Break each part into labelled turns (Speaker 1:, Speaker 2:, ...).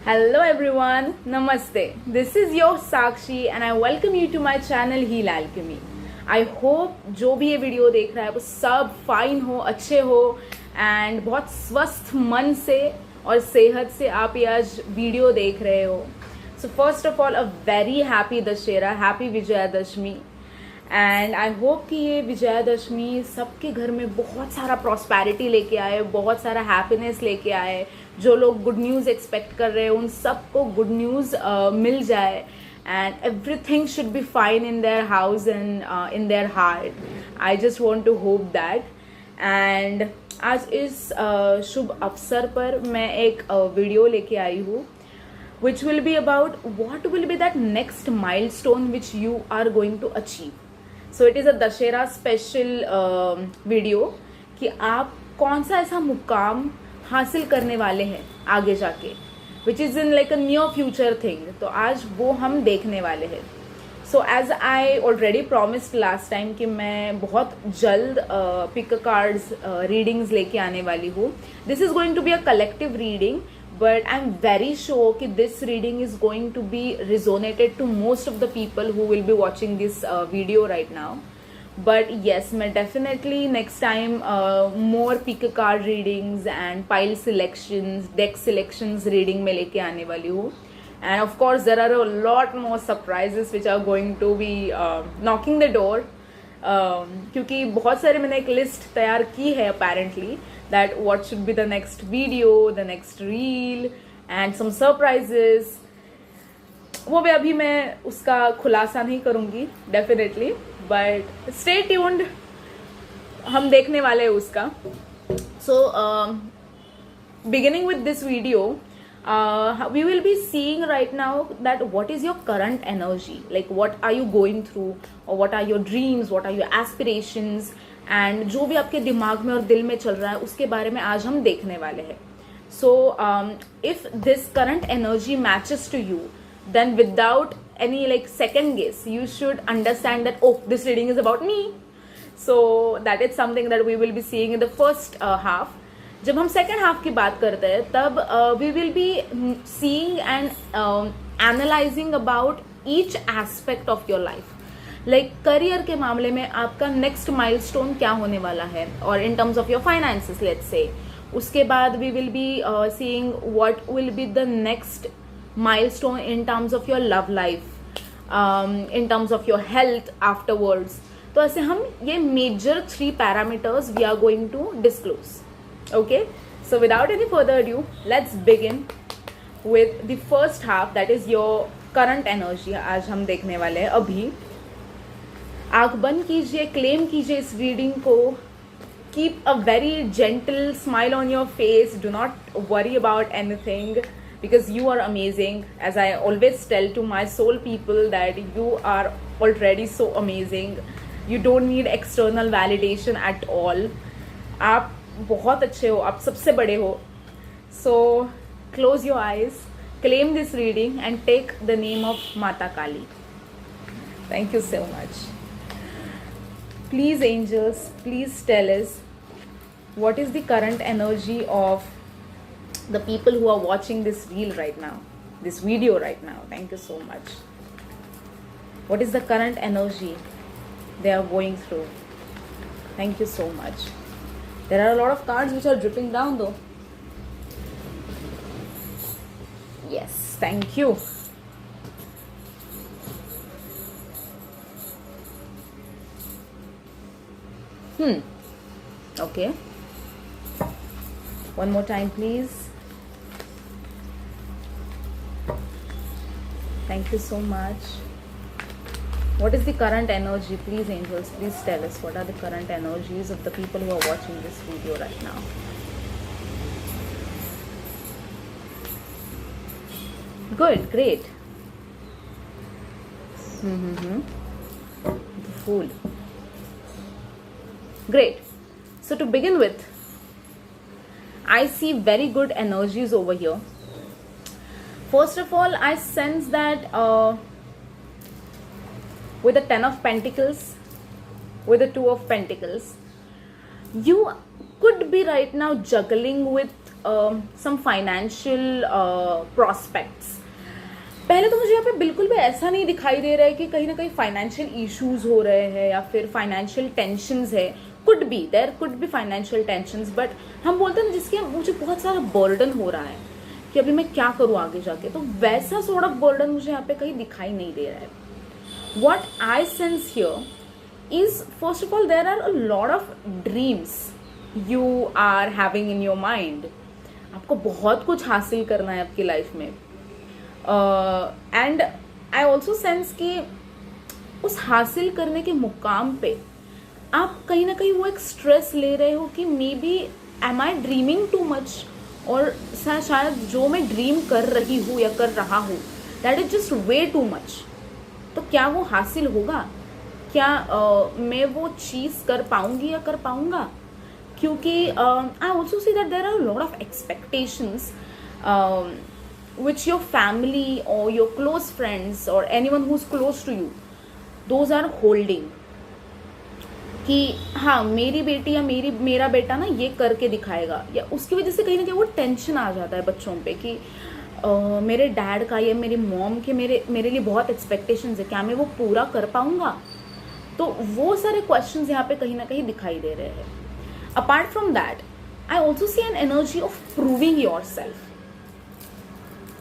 Speaker 1: Hello everyone, Namaste. This is your Sakshi and I welcome you to my channel Heal Alchemy. I hope जो भी ये video देख रहा है वो सब फाइन हो, अच्छे हो एंड बहुत स्वस्थ मन से और सेहत से आप ये आज वीडियो देख रहे हो. So first of all, a very happy Dussehra, happy Vijayadashami. And I hope कि ये विजयादशमी सबके घर में बहुत सारा प्रॉस्पेरिटी लेके आए, बहुत सारा हैप्पीनेस लेके आए. जो लोग गुड न्यूज़ एक्सपेक्ट कर रहे हैं उन सबको गुड न्यूज़ मिल जाए and everything should be fine in their house and in their heart. I just want to hope that. And आज इस शुभ अवसर पर मैं एक वीडियो लेके आई हूँ which will be about what will be that next milestone which you are going to achieve. So it is a Dashera special video कि आप कौन सा ऐसा मुकाम हासिल करने वाले हैं आगे जाके which is in like a near future thing. तो आज वो हम देखने वाले हैं. So as I already promised last time कि मैं बहुत जल्द pick a cards readings लेके आने वाली हूँ. This is going to be a collective reading. But I'm very sure कि this reading is going to be resonated to most of the people who will be watching this video right now. But yes, मैं definitely next time more pick a card readings and pile selections, deck selections reading में लेके आने वाली हूँ. And of course there are a lot more surprises which are going to be knocking the door. क्योंकि बहुत सारे मैंने एक लिस्ट तैयार की है apparently that what should be the next video, the next reel and some surprises. वो भी अभी मैं उसका खुलासा नहीं करूँगी definitely, but stay tuned, हम देखने वाले हैं उसका. So beginning with this video, we will be seeing right now that what is your current energy, like what are you going through or what are your dreams, what are your aspirations and जो भी आपके दिमाग में और दिल में चल रहा है उसके बारे में आज हम देखने वाले हैं. So if this current energy matches to you, then without any like second guess you should understand that oh, this reading is about me. So that is something that we will be seeing in the first half. जब हम second half की बात करते हैं तब we will be seeing and analysing about each aspect of your life. Like career के मामले में आपका नेक्स्ट माइलस्टोन क्या होने वाला है और in terms of your finances let's say. उसके बाद we will be seeing what will be the next milestone in terms of your love life, in terms of your health afterwards. तो ऐसे हम ये major 3 parameters we are going to disclose. Okay, so without any further ado, let's begin with the first half, that is your current energy. आज हम देखने वाले हैं. अभी आँख बंद कीजिए, क्लेम कीजिए इस रीडिंग को. Keep a very gentle smile on your face. Do not worry about anything because you are amazing. As I always tell to my soul people that you are already so amazing. You don't need external validation at all. आप बहुत अच्छे हो, आप सबसे बड़े हो. So close your eyes, claim this reading and take the name of Mata Kali. Thank you so much. Please angels, please tell us what is the current energy of the people who are watching this reel right now, this video right now. Thank you so much. What is the current energy they are going through? Thank you so much. There are a lot of cards which are dripping down though. Yes, thank you. Okay. One more time please. Thank you so much. What is the current energy? Please angels, please tell us what are the current energies of the people who are watching this video right now. Good, great. The Fool. Great. So to begin with, I see very good energies over here. First of all, I sense that with the 10 of Pentacles, with the 2 of Pentacles, you could be right now juggling with some financial prospects. पहले तो मुझे यहाँ पे बिल्कुल भी ऐसा नहीं दिखाई दे रहा है कि कहीं ना कहीं फाइनेंशियल इश्यूज हो रहे हैं या फिर फाइनेंशियल टेंशंस है। There could be financial tensions, but हम बोलते हैं जिसके मुझे बहुत सारा बर्डन हो रहा है कि अभी मैं क्या करूँ आगे जाके, तो वैसा सॉर्ट ऑफ बर्डन मुझे यहाँ पे कहीं दिखाई नहीं दे रहा है। What I sense here is first of all there are a lot of dreams you are having in your mind. आपको बहुत कुछ हासिल करना है आपकी लाइफ में, एंड आई ऑल्सो सेंस कि उस हासिल करने के मुकाम पे आप कहीं ना कहीं वो एक स्ट्रेस ले रहे हो कि maybe am I dreaming too much, और शायद जो मैं ड्रीम कर रही हूँ या कर रहा हूँ that is just way too much. तो क्या वो हासिल होगा? क्या मैं वो चीज़ कर पाऊंगी या कर पाऊंगा? क्योंकि I also see that there are lot of expectations which your family or your close friends or anyone who's close to you, those are holding कि हाँ मेरी बेटी या मेरा बेटा ना ये करके दिखाएगा, या उसकी वजह से कहीं ना कहीं वो टेंशन आ जाता है बच्चों पे कि मेरे डैड का या मेरी मॉम के मेरे लिए बहुत एक्सपेक्टेशंस है, क्या मैं वो पूरा कर पाऊंगा? तो वो सारे क्वेश्चंस यहाँ पे कहीं ना कहीं दिखाई दे रहे हैं। Apart from that I also see an energy of proving yourself.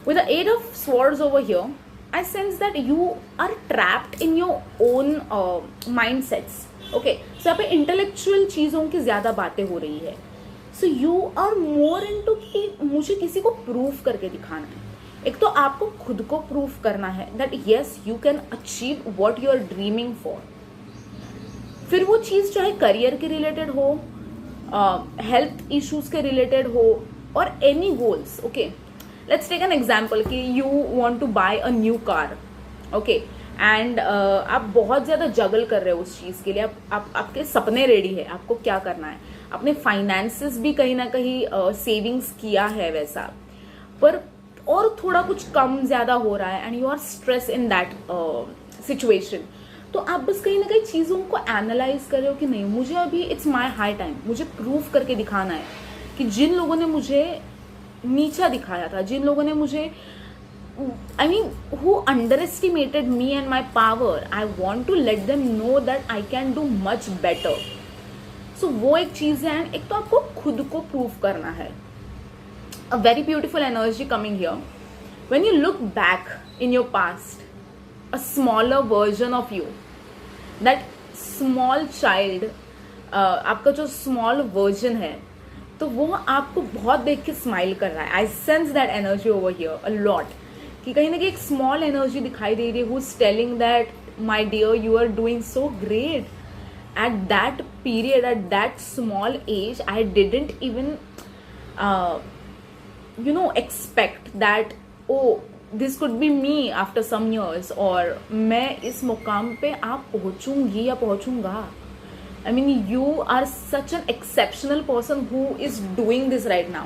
Speaker 1: With the Eight of Swords over here, I sense that you are trapped in your own mindsets. Okay, so यहाँ पे intellectual चीज़ों की ज़्यादा बातें हो रही है। So you are more into कि मुझे किसी को प्रूव करके दिखाना है। एक तो आपको खुद को प्रूव करना है that yes you can achieve what you are dreaming for। फिर वो चीज़ चाहे करियर के रिलेटेड हो, हेल्थ इश्यूज के रिलेटेड हो, or any goals. Okay, let's take an example कि you want to buy a new car, okay, and आप बहुत ज़्यादा जगल कर रहे हो उस चीज़ के लिए। आपके सपने रेडी है, आपको क्या करना है, अपने फाइनेंसेस भी कहीं ना कहीं सेविंग्स किया है वैसा, पर और थोड़ा कुछ कम ज़्यादा हो रहा है and you are stress in that situation. तो आप बस कहीं ना कहीं चीज़ों को एनालाइज कर रहे हो कि नहीं, मुझे अभी इट्स माई हाई टाइम, मुझे प्रूव करके दिखाना है कि जिन लोगों ने मुझे नीचा दिखाया था, जिन लोगों ने मुझे I mean who underestimated me and my power, I want to let them know that I can do much better. So वो एक चीज़ है, एंड एक तो आपको खुद को प्रूव करना है। A very beautiful energy coming here when you look back in your past, a smaller version of you, that small child, आपका जो स्मॉल वर्जन है, तो वो आपको बहुत देख के स्माइल कर रहा है। I sense that energy over here a lot, कि कहीं ना कहीं एक स्मॉल एनर्जी दिखाई दे रही है who is telling that my dear you are doing so great. At that period, at that small age, I didn't even expect that oh this could be me after some years, और मैं इस मुकाम पे आप पहुंचूंगी या पहुंचूंगा। I mean, you are such an exceptional person who is doing this right now.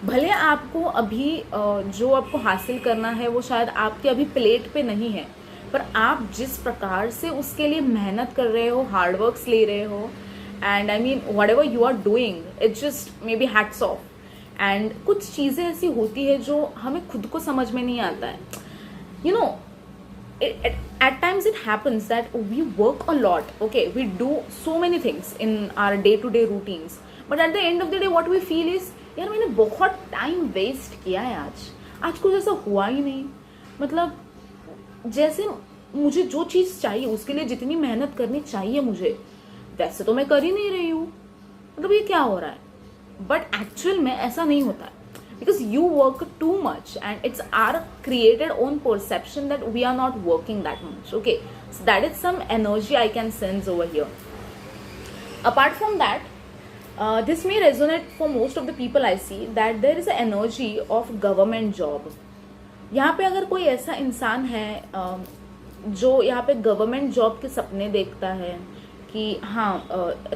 Speaker 1: भले आपको अभी जो आपको हासिल करना है वो शायद आपके अभी प्लेट पे नहीं है, पर आप जिस प्रकार से उसके लिए मेहनत कर रहे हो, हार्डवर्क्स ले रहे हो, and I mean whatever you are doing, it's just maybe hats off. And कुछ चीज़ें ऐसी होती है जो हमें खुद को समझ में नहीं आता है। You know, at times it happens that we work a lot, okay, we do so many things in our day to day routines, but at the end of the day what we feel is यार मैंने बहुत time waste किया है, आज कुछ ऐसा हुआ ही नहीं। मतलब जैसे मुझे जो चीज़ चाहिए उसके लिए जितनी मेहनत करनी चाहिए मुझे, वैसे तो मैं कर ही नहीं रही हूँ। मतलब ये क्या हो रहा है? बट एक्चुअल में ऐसा नहीं होता है, because you work too much and it's our created own perception that we are not working that much. Okay, so that is some energy I can sense over here. Apart from that, this may resonate for most of the people I see, that there is an energy of government job. यहाँ पे अगर कोई ऐसा इंसान है जो यहाँ पे गवर्नमेंट जॉब के सपने देखता है कि हाँ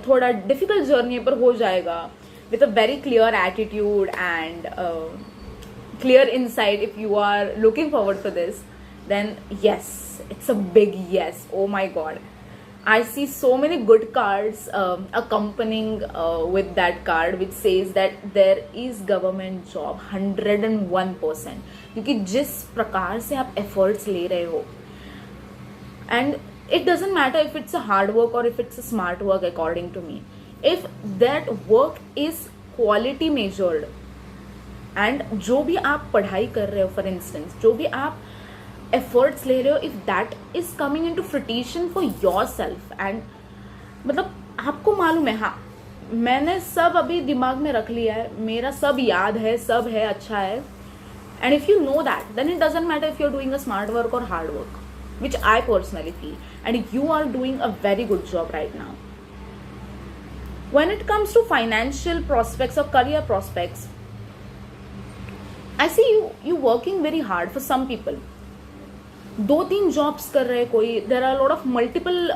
Speaker 1: थोड़ा डिफिकल्ट जर्नी पर हो जाएगा, with a very clear attitude and clear insight, if you are looking forward for this, then yes, it's a big yes. Oh my god, I see so many good cards accompanying with that card which says that there is government job 101%, क्योंकि जिस प्रकार से आप efforts ले रहे हो, and it doesn't matter if it's a hard work or if it's a smart work according to me, if that work is quality measured, and जो भी आप पढ़ाई कर रहे हो, for instance जो भी आप एफर्ट्स ले रहे हो, if that is coming into fruition for yourself, and मतलब आपको मालूम है, हाँ मैंने सब अभी दिमाग में रख लिया है, मेरा सब याद है, सब है, अच्छा है, and if you know that then it doesn't matter if you are doing a smart work or hard work, which I personally feel, and you are doing a very good job right now. When it comes to financial prospects or career prospects, I see you working very hard. For some people 2-3 jobs कर रहे हैं कोई, there are lot of multiple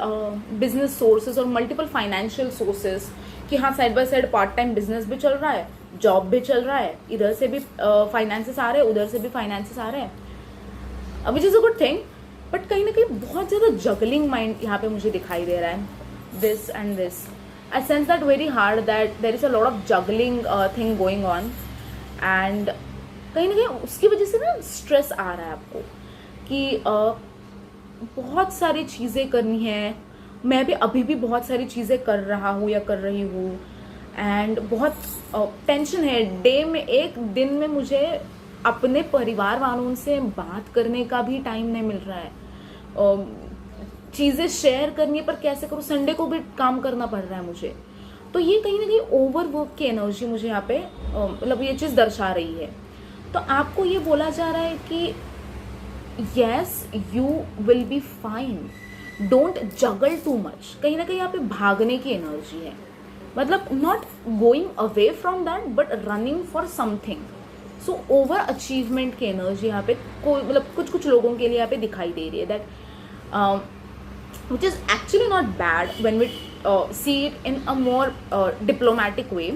Speaker 1: business sources और multiple financial sources, कि हाँ side by side part time business भी चल रहा है, जॉब भी चल रहा है, इधर से भी फाइनेंसेस आ रहे हैं, उधर से भी फाइनेंसेस आ रहे हैं, which is a good thing. But कहीं ना कहीं बहुत ज़्यादा जगलिंग माइंड यहाँ पे मुझे दिखाई दे रहा है. This and this, I sense that very hard that there is a lot of juggling thing going on, and कहीं ना कहीं उसकी वजह से ना स्ट्रेस आ रहा है आपको कि बहुत सारी चीज़ें करनी है. मैं भी अभी भी बहुत सारी चीज़ें कर रहा हूँ या कर रही हूँ, एंड बहुत टेंशन है. डे में एक दिन में मुझे अपने परिवार वालों से बात करने का भी टाइम नहीं मिल रहा है. चीज़ें शेयर करनी है पर कैसे करूँ, संडे को भी काम करना पड़ रहा है मुझे. तो ये कहीं ना कहीं ओवरवर्क की एनर्जी मुझे यहाँ पे मतलब ये चीज़ दर्शा रही है. तो आपको ये बोला जा रहा है कि yes you will be fine, don't juggle too much. कहीं ना कहीं यहाँ पे भागने की एनर्जी है, मतलब not going away from that but running for something. So over achievement की एनर्जी यहाँ पे कोई मतलब कुछ लोगों के लिए यहाँ पे दिखाई दे रही है, that which is actually not bad when we see it in a more diplomatic way,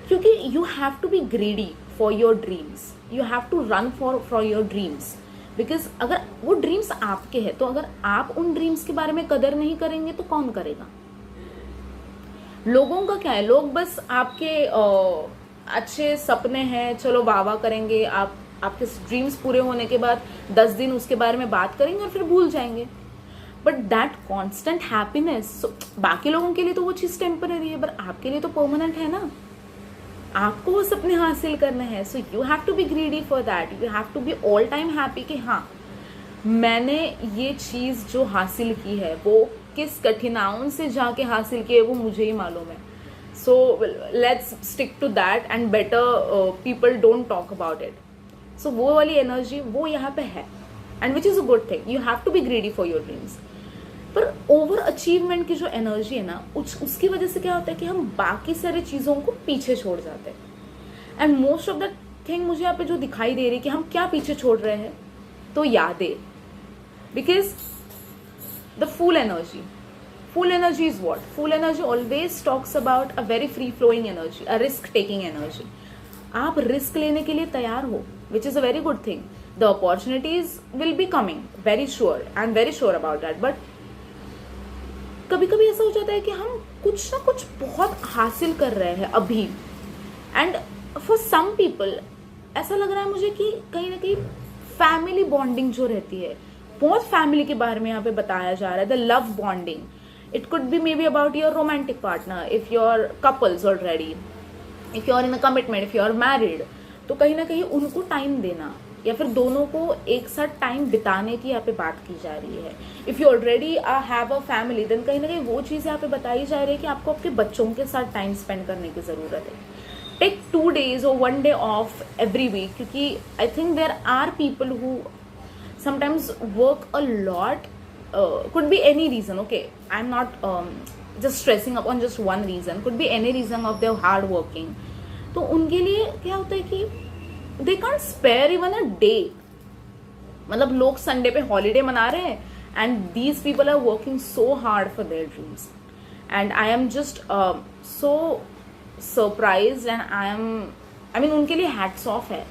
Speaker 1: क्योंकि you have to be greedy for your dreams, you have to run for your dreams. Because अगर वो dreams आपके हैं, तो अगर आप उन dreams के बारे में कदर नहीं करेंगे तो कौन करेगा. लोगों का क्या है, लोग बस आपके अच्छे सपने हैं चलो वाह वाह करेंगे, आपके ड्रीम्स पूरे होने के बाद 10 दिन उसके बारे में बात करेंगे और फिर भूल जाएंगे. बट दैट कॉन्स्टेंट हैप्पीनेस, बाकी लोगों के लिए तो वो चीज़ टेम्पररी है, पर आपके लिए तो परमानेंट है ना. आपको वो सपने हासिल करने हैं. So you have to be greedy for that, you have to be all time happy कि हाँ मैंने ये चीज़ जो हासिल की है वो किस कठिनाइयों से जाके हासिल की है वो मुझे ही मालूम है. So let's stick to that and better people don't talk about it. So वो वाली एनर्जी वो यहाँ पे है, and which is a good thing. You have to be greedy for your dreams. पर ओवर अचीवमेंट की जो एनर्जी है ना, उसकी वजह से क्या होता है कि हम बाकी सारी चीज़ों को पीछे छोड़ जाते हैं. And most of the thing मुझे यहाँ पे जो दिखाई दे रही है कि हम क्या पीछे छोड़ रहे हैं, तो यादें. Because the full energy is what, full energy always talks about a very free flowing energy, a risk taking energy. आप रिस्क लेने के लिए तैयार हो, which is a very good thing. The opportunities will be coming, very sure, I am very sure about that. But कभी कभी ऐसा हो जाता है कि हम कुछ ना कुछ बहुत हासिल कर रहे हैं अभी, एंड फॉर सम पीपल ऐसा लग रहा है मुझे कि कहीं ना कहीं फैमिली बॉन्डिंग जो रहती है, बहुत फैमिली के बारे में यहाँ पे बताया जा रहा है. The love bonding, it could be maybe about your romantic partner, if you are couples already, if you are in a commitment, if you are married, तो कहीं ना कहीं उनको टाइम देना या फिर दोनों को एक साथ टाइम बिताने की यहाँ पे बात की जा रही है. If you already have a family, then कहीं ना कहीं वो चीज़ यहाँ पे बताई जा रही है कि आपको आपके बच्चों के साथ टाइम स्पेंड करने की ज़रूरत है. Take 2 days or 1 day off every week, क्योंकि I think there are people who sometimes work a lot, could be any reason. Okay, I am not just stressing up on just one reason, could be any reason of their hard working. तो उनके लिए क्या होता है कि they can't spare even a day. मतलब लोग Sunday पे हॉलीडे मना रहे हैं and these people are working so hard for their dreams, and I am just so surprised and I mean उनके लिए hats off है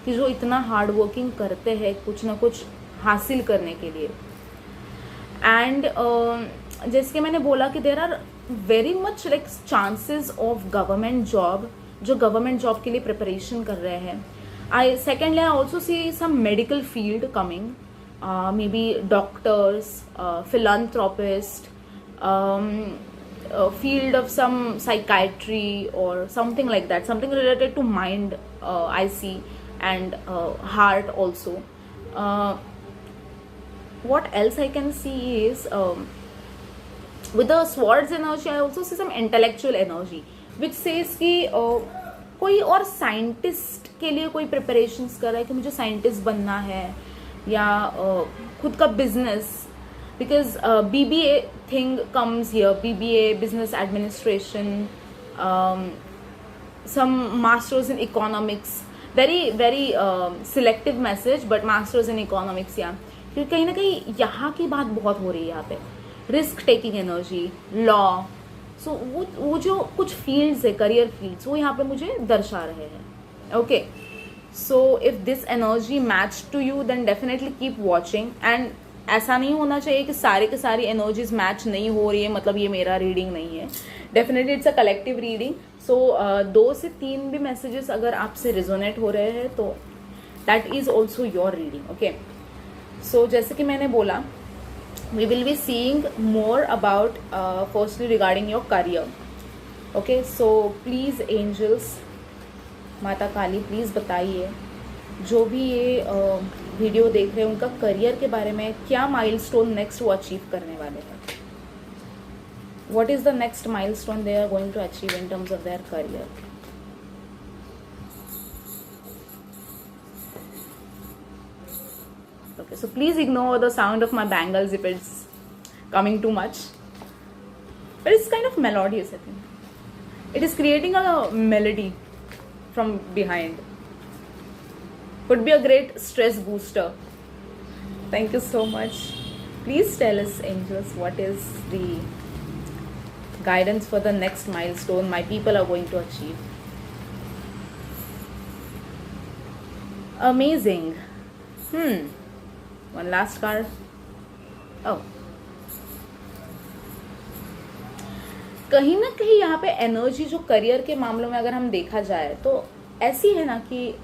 Speaker 1: कि जो इतना हार्ड वर्किंग करते हैं कुछ ना कुछ हासिल करने के लिए. एंड जैसे कि मैंने बोला कि there are very much like chances of government job, जो गवर्नमेंट जॉब के लिए प्रिपरेशन कर रहे हैं. Secondly, I also see some medical field coming, maybe doctors, philanthropist, field of some psychiatry or something like that, something related to mind, I see, and heart also. What else I can see is with the swords energy, I also see some intellectual energy, which says कि कोई और scientist के लिए कोई preparations कर रहा है कि मुझे साइंटिस्ट बनना है, या खुद का business, because BBA thing comes here, BBA business administration, some masters in economics, very selective message, but masters in economics, yeah. क्योंकि कहीं ना कहीं यहाँ की बात बहुत हो रही है यहाँ पे, रिस्क टेकिंग एनर्जी, लॉ. सो वो जो कुछ फील्ड्स है, करियर फील्ड्स, वो यहाँ पे मुझे दर्शा रहे हैं. Okay, so if this energy match to you then definitely keep watching. And ऐसा नहीं होना चाहिए कि सारे के सारी एनर्जीज मैच नहीं हो रही है मतलब ये मेरा रीडिंग नहीं है. Definitely it's a collective reading. So 2 से 3 भी मैसेजेस अगर आपसे रिजोनेट हो रहे हैं तो that is also your reading. Okay, so जैसे कि मैंने बोला, we will be seeing more about firstly regarding your career. Okay, so please angels, माता काली प्लीज़ बताइए जो भी ये वीडियो देख रहे हैं उनका करियर के बारे में क्या माइलस्टोन नेक्स्ट वो अचीव करने वाले हैं. What is the next milestone they are going to achieve in terms of their career? Okay, so please ignore the sound of my bangles if it's coming too much. But it's kind of melodious, I think. It is creating a melody from behind. Could be a great stress booster. Thank you so much. Please tell us, angels, what is the guidance for the next milestone my people are going to achieve. Amazing. One last card. Oh. कहीं ना कहीं यहाँ पे energy जो career के मामलों में अगर हम देखा जाए तो ऐसी है ना कि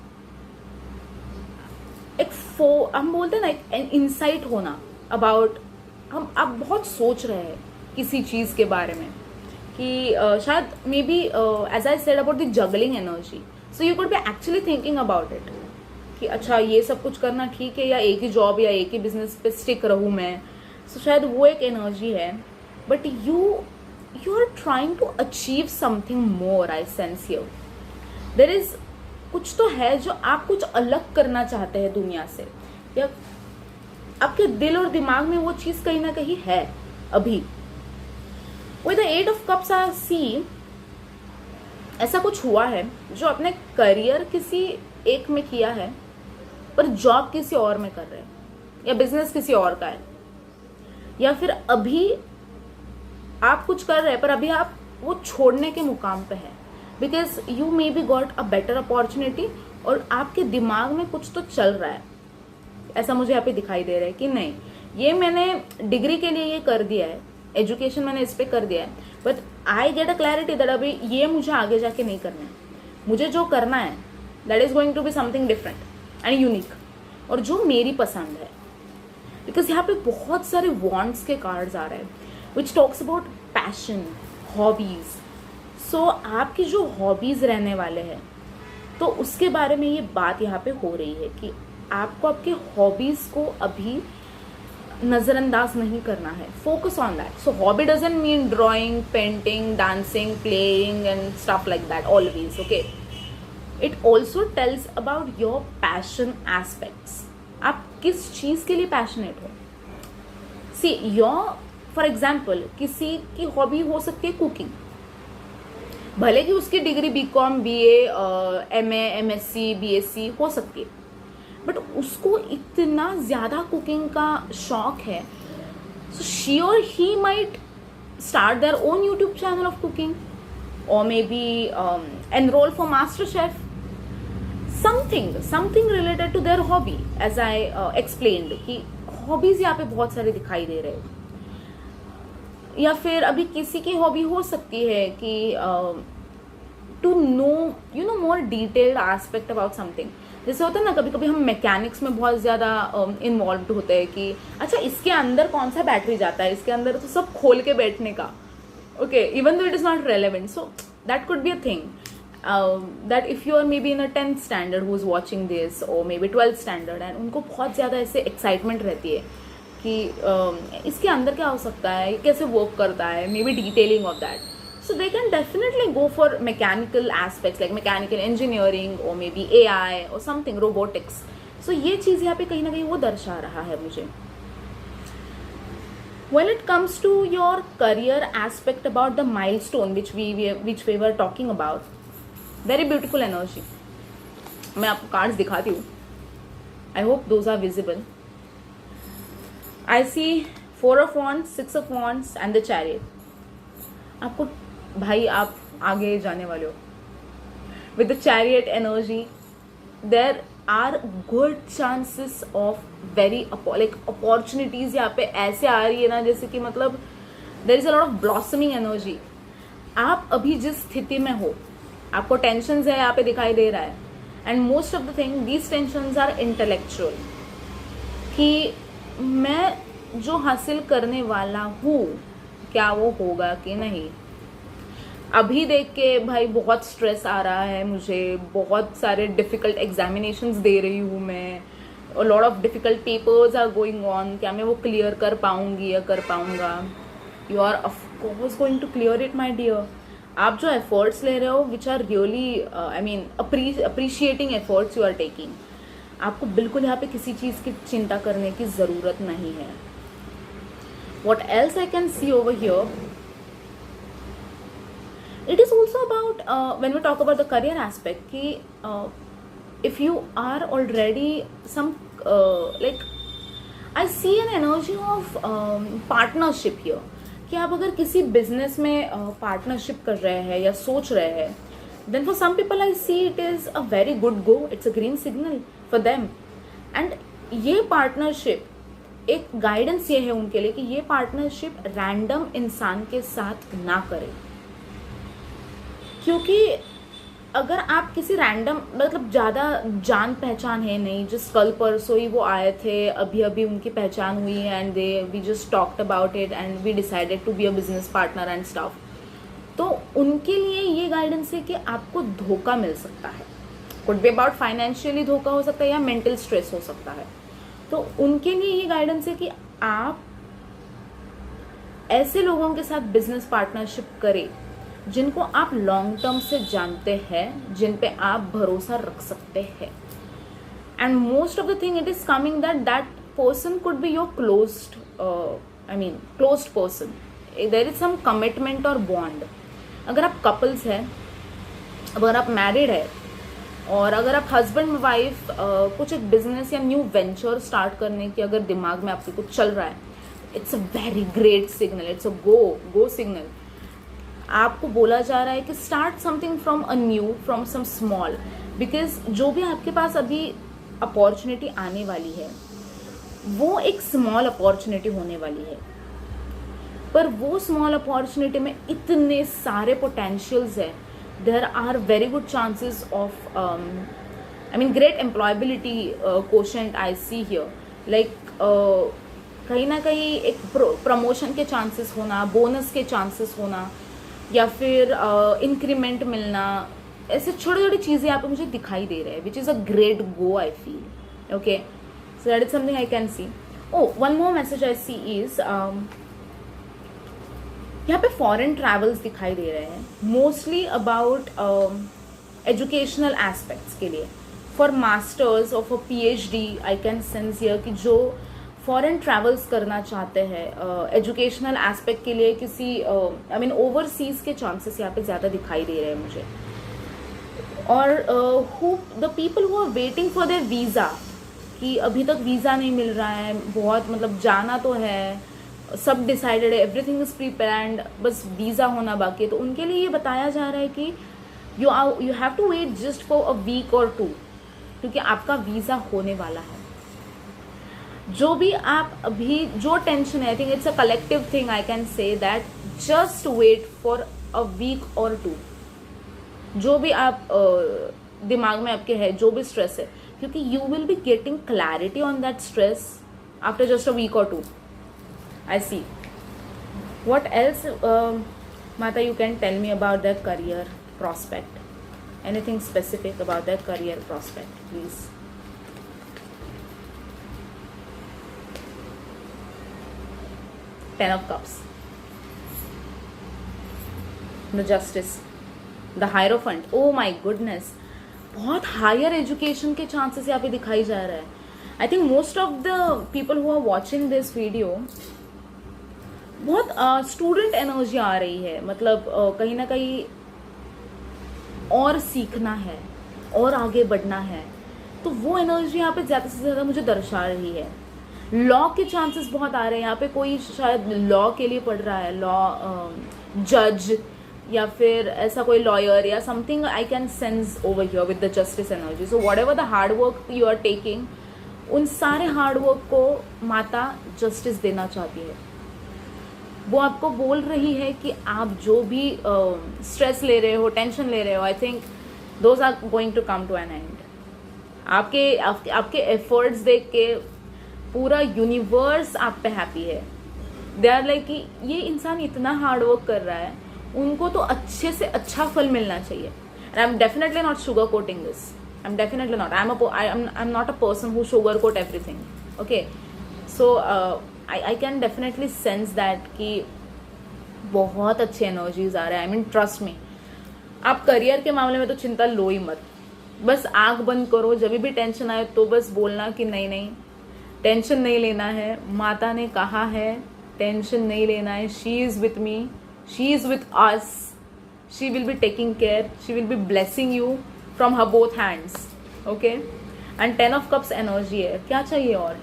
Speaker 1: हम बोलते हैं ना एक इंसाइट होना अबाउट, हम आप बहुत सोच रहे हैं किसी चीज़ के बारे में कि शायद maybe as I said about the juggling energy, so you could be actually thinking about it कि अच्छा ये सब कुछ करना ठीक है या एक ही जॉब या एक ही बिजनेस पे स्टिक रहूँ मैं. सो शायद वो एक एनर्जी है, but you are trying to achieve something more. I sense here there is कुछ तो है जो आप कुछ अलग करना चाहते हैं दुनिया से, या आपके दिल और दिमाग में वो चीज़ कहीं ना कहीं है अभी. विद द 8 ऑफ कप्स आई सी ऐसा कुछ हुआ है जो अपने करियर किसी एक में किया है पर जॉब किसी और में कर रहे हैं, या बिजनेस किसी और का है, या फिर अभी आप कुछ कर रहे हैं पर अभी आप वो छोड़ने के मुकाम पे है because you may be got a better opportunity और आपके दिमाग में कुछ तो चल रहा है. ऐसा मुझे यहाँ पे दिखाई दे रहा है कि नहीं ये मैंने डिग्री के लिए ये कर दिया है, एजुकेशन मैंने इस पे कर दिया है, but I get a clarity that अभी ये मुझे आगे जाके नहीं करना है. मुझे जो करना है that is going to be something different and unique, और जो मेरी पसंद है. बिकॉज यहाँ पे बहुत सारे वॉन्ट्स के कार्ड्स आ रहे हैं which talks about passion, hobbies. So आपकी जो हॉबीज रहने वाले हैं तो उसके बारे में ये बात यहाँ पे हो रही है कि आपको आपके हॉबीज को अभी नज़रअंदाज नहीं करना है. Focus on that. So hobby doesn't mean drawing, painting, dancing, playing and stuff like that always. Okay, it also tells about your passion aspects. आप किस चीज़ के लिए पैशनेट हो. सी योर फॉर एग्जाम्पल किसी की हॉबी हो सकती है कुकिंग, भले कि उसकी degree BCom, BA, MA, MSc, BSc हो सकती है, बट उसको इतना ज़्यादा कुकिंग का शौक है. So she or he might start their own YouTube channel of cooking, or maybe enroll for MasterChef, something related to their hobby. As I explained कि हॉबीज यहाँ पे बहुत सारे दिखाई दे रहे हैं. या फिर अभी किसी की हॉबी हो सकती है कि to know more detailed aspect about something. जैसे होता है ना, कभी कभी हम मैकेनिक्स में बहुत ज़्यादा इन्वॉल्व होते हैं कि अच्छा इसके अंदर कौन सा बैटरी जाता है, इसके अंदर तो सब खोल के बैठने का, okay, even though it is not relevant, so that could be a thing that if you are maybe in a 10th standard who is watching this, or maybe 12th standard, and उनको बहुत ज़्यादा ऐसे excitement रहती है कि इसके अंदर क्या हो सकता है, ये कैसे वर्क करता है, may be detailing of that, so they can definitely go for mechanical aspects like mechanical engineering or maybe AI or something, robotics. So ये चीज़ यहाँ पे कहीं ना कहीं वो दर्शा रहा है मुझे. When it comes to your career aspect about the milestone which we were talking about, very beautiful energy. मैं आपको कार्ड्स दिखाती हूँ. I hope those are visible. I see 4 of Wands, 6 of Wands and the Chariot. आपको भाई आप आगे जाने वाले हो. With the Chariot energy, there are good chances of very like opportunities यहाँ पे ऐसे आ रही है ना, जैसे कि मतलब there is a lot of blossoming energy. आप अभी जिस स्थिति में हो, आपको टेंशन्स है यहाँ पे दिखाई दे रहा है, and most of the thing these tensions are intellectual, कि मैं जो हासिल करने वाला हूँ क्या वो होगा कि नहीं. अभी देख के भाई बहुत स्ट्रेस आ रहा है मुझे, बहुत सारे डिफ़िकल्ट एग्जामिनेशंस दे रही हूँ मैं, lot of difficult papers are going on, क्या मैं वो क्लियर कर पाऊँगी या कर पाऊँगा. You are of course going to clear it my dear. आप जो एफर्ट्स ले रहे हो which are really I mean appreciating efforts you are taking, आपको बिल्कुल यहाँ पे किसी चीज़ की चिंता करने की ज़रूरत नहीं है. What else I can C over here, it is also about when we talk about the career aspect कि if you are already some like I see an energy of partnership here, कि आप अगर किसी business में partnership कर रहे हैं या सोच रहे हैं, then for some people I see it is a very good go, it's a green signal for them. and ये पार्टनरशिप एक गाइडेंस ये है उनके लिए कि ये पार्टनरशिप रैंडम इंसान के साथ ना करें, क्योंकि अगर आप किसी रैंडम मतलब ज़्यादा जान पहचान है नहीं, जिस कल परसों ही वो आए थे, अभी अभी उनकी पहचान हुई है, and we just talked about it and we decided to be a business partner and stuff, तो उनके लिए ये गाइडेंस है कि आपको धोखा मिल सकता है. कुड बी अबाउट फाइनेंशियली धोखा हो सकता है या मेंटल स्ट्रेस हो सकता है. तो उनके लिए ये गाइडेंस है कि आप ऐसे लोगों के साथ बिजनेस पार्टनरशिप करें जिनको आप लॉन्ग टर्म से जानते हैं, जिन पे आप भरोसा रख सकते हैं. And most of the thing it is coming that person could be your closed person. There is some commitment और बॉन्ड. अगर आप कपल्स हैं, अगर आप मैरिड है, और अगर आप हस्बैंड वाइफ कुछ एक बिजनेस या न्यू वेंचर स्टार्ट करने की अगर दिमाग में आपके कुछ चल रहा है, it's a very great signal, it's a go signal. आपको बोला जा रहा है कि start something from anew, from some small, because जो भी आपके पास अभी अपॉर्चुनिटी आने वाली है वो एक स्मॉल अपॉर्चुनिटी होने वाली है, पर वो स्मॉल अपॉर्चुनिटी में इतने सारे पोटेंशियल्स है. There are very good chances of I mean great employability quotient I see here, like कहीं ना कहीं एक प्रमोशन के चांसेस होना, बोनस के चांसेस होना, या फिर इंक्रीमेंट मिलना, ऐसे छोटी छोटी चीज़ें यहाँ पे मुझे दिखाई दे रहे हैं, which is a great go I feel. Okay, so that is something I can see. Oh, one more message I see is यहाँ पे फॉरेन ट्रैवल्स दिखाई दे रहे हैं, मोस्टली अबाउट एजुकेशनल एस्पेक्ट्स के लिए, फॉर मास्टर्स और for PhD. I can sense here कि जो फॉरेन ट्रैवल्स करना चाहते हैं एजुकेशनल एस्पेक्ट के लिए, किसी आई मीन ओवरसीज़ के चांसेस यहाँ पे ज़्यादा दिखाई दे रहे हैं मुझे. और who the people who are waiting for their visa, कि अभी तक वीज़ा नहीं मिल रहा है, बहुत मतलब जाना तो है, सब डिसाइडेड है, एवरीथिंग इज़ प्रीप्लान्ड, बस वीज़ा होना बाकी है, तो उनके लिए ये बताया जा रहा है कि you have to wait just for a week or 2, क्योंकि आपका वीज़ा होने वाला है. जो भी आप अभी जो टेंशन है, I think it's a collective thing, I can say that just wait for a week or two. जो भी आप दिमाग में आपके है, जो भी स्ट्रेस है, क्योंकि you will be getting clarity on that stress after just a week or two. I see. What else, Mata, you can tell me about their career prospect? Anything specific about their career prospect, please? Ten of Cups. The Justice. The Hierophant. Oh my goodness. बहुत higher education के chances यहाँ पे दिखाई जा रहा है. I think most of the people who are watching this video, बहुत student energy आ रही है. मतलब कहीं ना कहीं और सीखना है और आगे बढ़ना है, तो वो एनर्जी यहाँ पे ज़्यादा से ज़्यादा मुझे दर्शा रही है. लॉ के चांसेस बहुत आ रहे हैं यहाँ पे. कोई शायद लॉ के लिए पढ़ रहा है, लॉ जज या फिर ऐसा कोई लॉयर या something. I can sense over here with the justice energy. So whatever the hard work you are taking, उन सारे हार्ड वर्क को माता जस्टिस देना चाहती है. वो आपको बोल रही है कि आप जो भी स्ट्रेस ले रहे हो, टेंशन ले रहे हो, I think those are going to come to an end. आपके एफर्ट्स देख के पूरा यूनिवर्स आप पे हैप्पी है. दे आर लाइक कि ये इंसान इतना हार्ड वर्क कर रहा है, उनको तो अच्छे से अच्छा फल मिलना चाहिए. And I am definitely not sugar coating this. I am definitely not. I am not a person who sugar coat everything. Okay, so I can definitely sense that कि बहुत अच्छे एनर्जीज आ रहे हैं. आई मीन ट्रस्ट मी, आप career के मामले में तो चिंता लो ही मत. बस आंख बंद करो, जब भी टेंशन आए तो बस बोलना कि नहीं नहीं टेंशन नहीं लेना है. माता ने कहा है टेंशन नहीं लेना है. She is with me, she is with us, she will be taking care, she will be blessing you from her both hands. Okay. And 10 of cups energy है. क्या चाहिए और?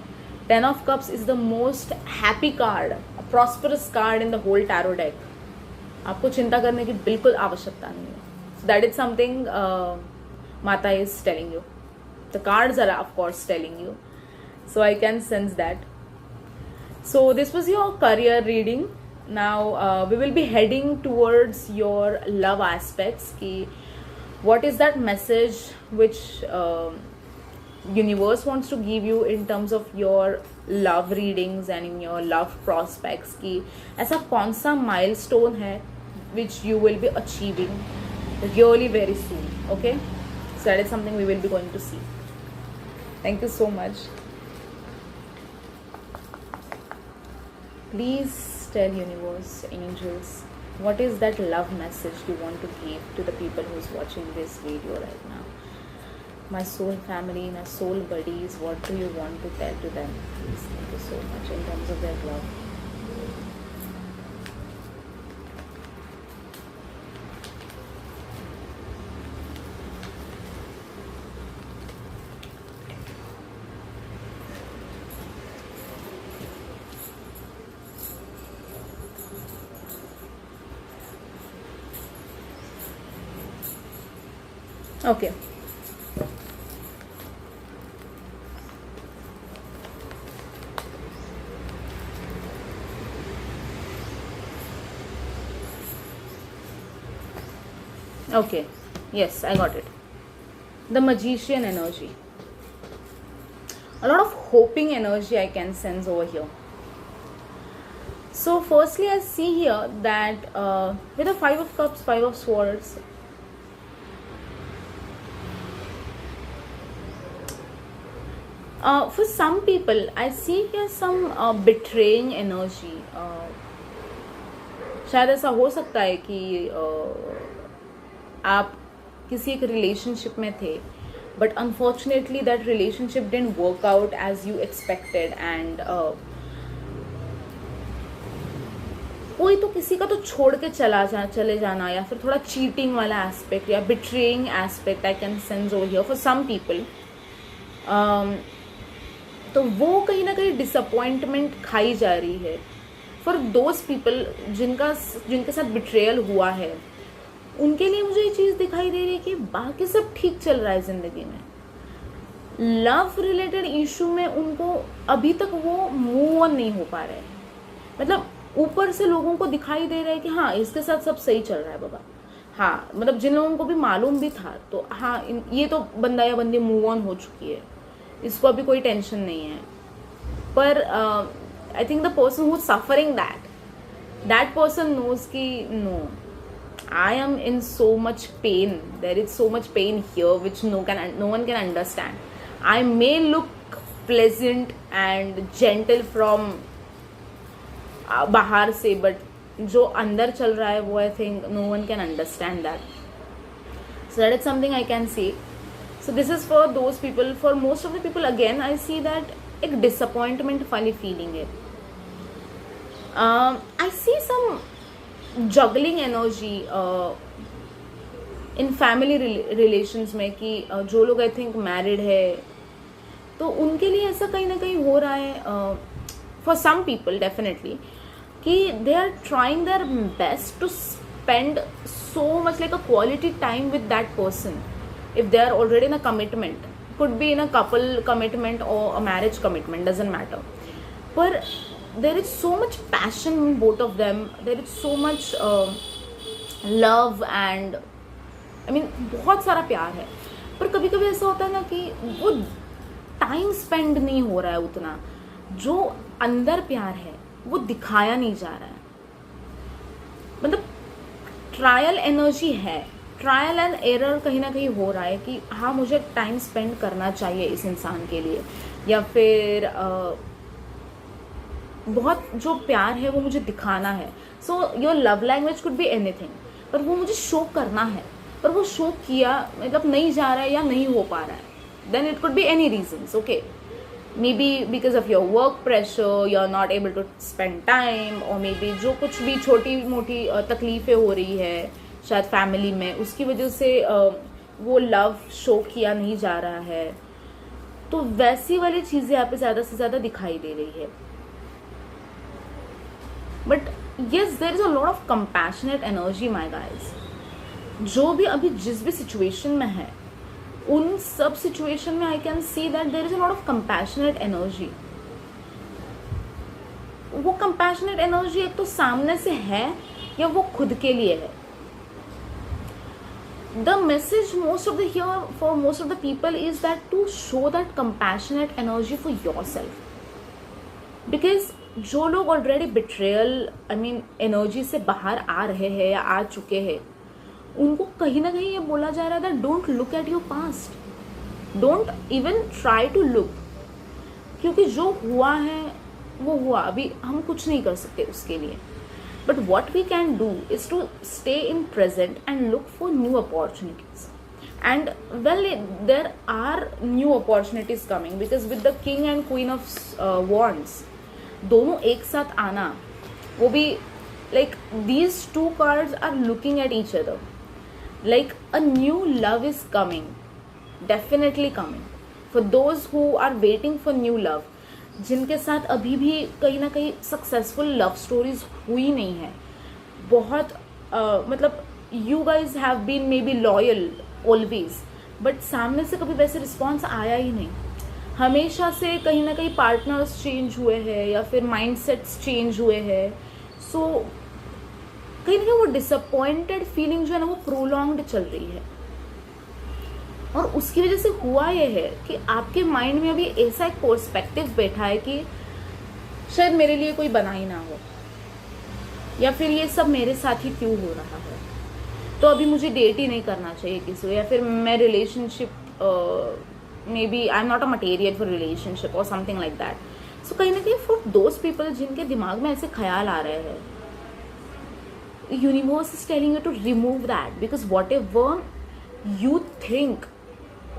Speaker 1: 10 of Cups is the most happy card, a prosperous card in the whole tarot deck. आपको चिंता करने की बिल्कुल आवश्यकता नहीं है. So that is something Mata is telling you. The cards are of course telling you. So I can sense that. So this was your career reading. Now we will be heading towards your love aspects. Ki what is that message which universe wants to give you in terms of your love readings and in your love prospects. कि ऐसा कौन सा milestone है which you will be achieving really very soon. Okay, so that is something we will be going to see. Thank you so much. Please tell universe, angels, what is that love message you want to give to the people who's watching this video right now? My soul family, my soul buddies, what do you want to tell to them? Please, thank you so much in terms of their love. Okay. Okay, yes, I got it. The Magician energy. A lot of hoping energy I can sense over here. So firstly, I see here that with the 5 of Cups, 5 of Swords, for some people, I see here some betraying energy. शायद ऐसा हो सकता है कि आप किसी एक relationship में थे, but unfortunately that relationship didn't work out as you expected. And कोई तो किसी का तो छोड़ के चले जाना, या फिर थोड़ा चीटिंग वाला एस्पेक्ट या betraying aspect I can sense over here for some people. तो वो कहीं ना कहीं डिसअपॉइंटमेंट खाई जा रही है. फॉर दोज पीपल जिनके साथ बिट्रेयल हुआ है, उनके लिए मुझे ये चीज़ दिखाई दे रही है कि बाकी सब ठीक चल रहा है ज़िंदगी में, लव रिलेटेड इशू में उनको अभी तक वो मूव ऑन नहीं हो पा रहे हैं. मतलब ऊपर से लोगों को दिखाई दे रहा है कि हाँ इसके साथ सब सही चल रहा है बाबा. हाँ मतलब जिन लोगों को भी मालूम भी था तो हाँ ये तो बंदा या बंदी मूव ऑन हो चुकी है, इसको अभी कोई टेंशन नहीं है. पर I think the person who suffering that person knows कि no, I am in so much pain. There is so much pain here which no one can understand. I may look pleasant and gentle from बाहर से, but जो अंदर चल रहा है वो I think no one can understand that. So that is something I can say. So this is for those people. For most of the people again I see that एक disappointment वाली feeling है. I see some juggling energy in family relations में कि जो लोग I think married है तो उनके लिए ऐसा कहीं ना कहीं हो रहा है, फॉर सम पीपल डेफिनेटली, कि they are trying their best to spend so much like a quality time with that person if they are already in a commitment. Could be in a couple commitment or a marriage commitment, doesn't matter. पर there is so much passion in both of them, there is so much love and I mean बहुत सारा प्यार है. पर कभी कभी ऐसा होता है ना कि वो टाइम स्पेंड नहीं हो रहा है उतना, जो अंदर प्यार है वो दिखाया नहीं जा रहा है. मतलब ट्रायल एनर्जी है, ट्रायल एंड एरर कहीं ना कहीं हो रहा है कि हाँ मुझे टाइम स्पेंड करना चाहिए इस इंसान के लिए, या फिर बहुत जो प्यार है वो मुझे दिखाना है. So your love language could be anything, पर वो मुझे शो करना है, पर वो शो किया मतलब नहीं जा रहा है या नहीं हो पा रहा है. Then it could be any reasons. Okay, maybe because of your work pressure you are not able to spend time, और मे बी जो कुछ भी छोटी मोटी तकलीफें हो रही है शायद फैमिली में, उसकी वजह से वो लव शो किया नहीं जा रहा है. तो वैसी वाली चीज़ें यहाँ पे ज़्यादा से ज़्यादा दिखाई दे रही है. But yes there is a lot of compassionate energy my guys. जो भी अभी जिस भी सिचुएशन में है उन सब सिचुएशन में I can see that there is a lot of compassionate energy. वो कंपैशनेट एनर्जी एक तो सामने से है या वो खुद के लिए है. The message most of the here for most of the people is that to show that compassionate energy for yourself, because जो लोग already betrayal I mean energy से बाहर आ रहे हैं या आ चुके हैं, उनको कहीं ना कहीं ये बोला जा रहा है that don't look at your past, don't even try to look, क्योंकि जो हुआ है वो हुआ, अभी हम कुछ नहीं कर सकते उसके लिए. But what we can do is to stay in present and look for new opportunities. And well, there are new opportunities coming because with the king and queen of wands, दोनों एक साथ आना, वो भी like these two cards are looking at each other. Like a new love is coming, definitely coming. For those who are waiting for new love, जिनके साथ अभी भी कहीं ना कहीं सक्सेसफुल लव स्टोरीज हुई नहीं है, बहुत मतलब you guys have been maybe loyal always, but सामने से कभी वैसे रिस्पॉन्स आया ही नहीं. हमेशा से कहीं ना कहीं पार्टनर्स चेंज हुए हैं या फिर माइंडसेट्स चेंज हुए हैं. सो कहीं ना कहीं वो डिसअपॉइंटेड फीलिंग जो है ना वो प्रोलॉन्ग्ड चल रही है. और उसकी वजह से हुआ ये है कि आपके माइंड में अभी ऐसा एक पर्सपेक्टिव बैठा है कि शायद मेरे लिए कोई बना ही ना हो, या फिर ये सब मेरे साथ ही क्यों हो रहा है, तो अभी मुझे डेट ही नहीं करना चाहिए किसी को, या फिर मैं relationship maybe I am not a material for relationship और समथिंग लाइक दैट. सो कहीं ना कहीं फॉर दोज पीपल जिनके दिमाग में ऐसे ख्याल आ रहे हैं, universe is telling you to remove that, because whatever you think,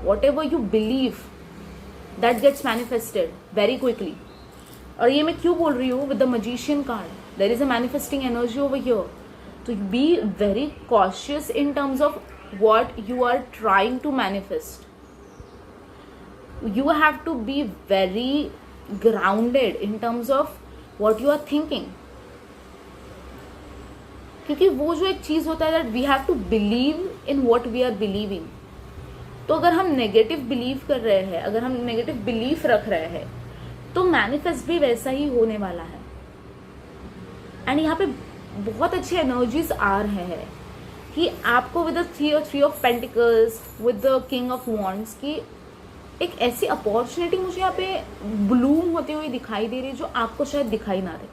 Speaker 1: whatever you believe, that gets manifested very quickly. और ये मैं क्यों बोल रही हूँ with the magician card, there is a manifesting energy over here. To be very cautious in terms of what you are trying to manifest. You have to be very grounded in terms of what you are thinking. क्योंकि वो जो एक चीज़ होता है that we have to believe in what we are believing. तो अगर हम नेगेटिव बिलीव कर रहे हैं, अगर हम नेगेटिव बिलीफ रख रहे हैं, तो मैनिफेस्ट भी वैसा ही होने वाला है. एंड यहाँ पे बहुत अच्छी एनर्जीज आ रहे हैं कि आपको with the three of pentacles, with the king of wands की एक ऐसी अपॉर्चुनिटी मुझे यहाँ पे ब्लूम होते हुए दिखाई दे रही है जो आपको शायद दिखाई ना दे.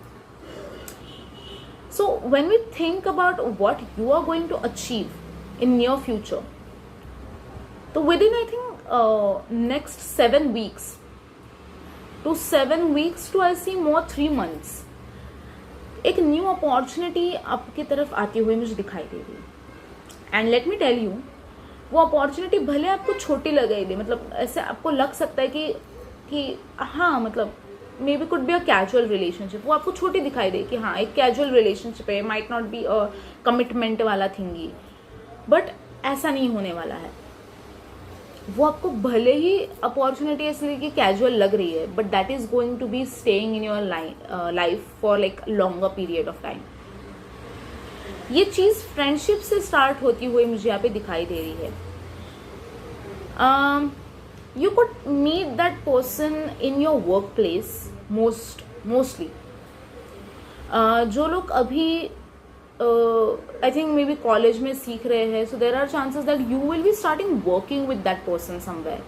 Speaker 1: So when we think about what you are going to achieve in near future, तो within I think next 7 weeks to 7 weeks to I see more 3 months, एक न्यू अपॉर्चुनिटी आपकी तरफ आती हुई मुझे दिखाई दे रही है. And let me tell you, वो अपॉर्चुनिटी भले आपको छोटी लगेगी, मतलब ऐसे आपको लग सकता है कि हाँ, मतलब may be could be a casual relationship, वो आपको छोटी दिखाई दे कि हाँ एक कैजुअल रिलेशनशिप है, might not be a commitment वाला थिंगी, बट ऐसा नहीं होने वाला है. वो आपको भले ही अपॉर्चुनिटी ऐसी कि कैजुअल लग रही है, but that is going to be staying in your life for like longer period of time. ये चीज फ्रेंडशिप से स्टार्ट होती हुई मुझे यहाँ पे दिखाई दे रही है. You could meet that person in your workplace mostly. जो लोग अभी I think maybe college में सीख रहे हैं, so there are chances that you will be starting working with that person somewhere.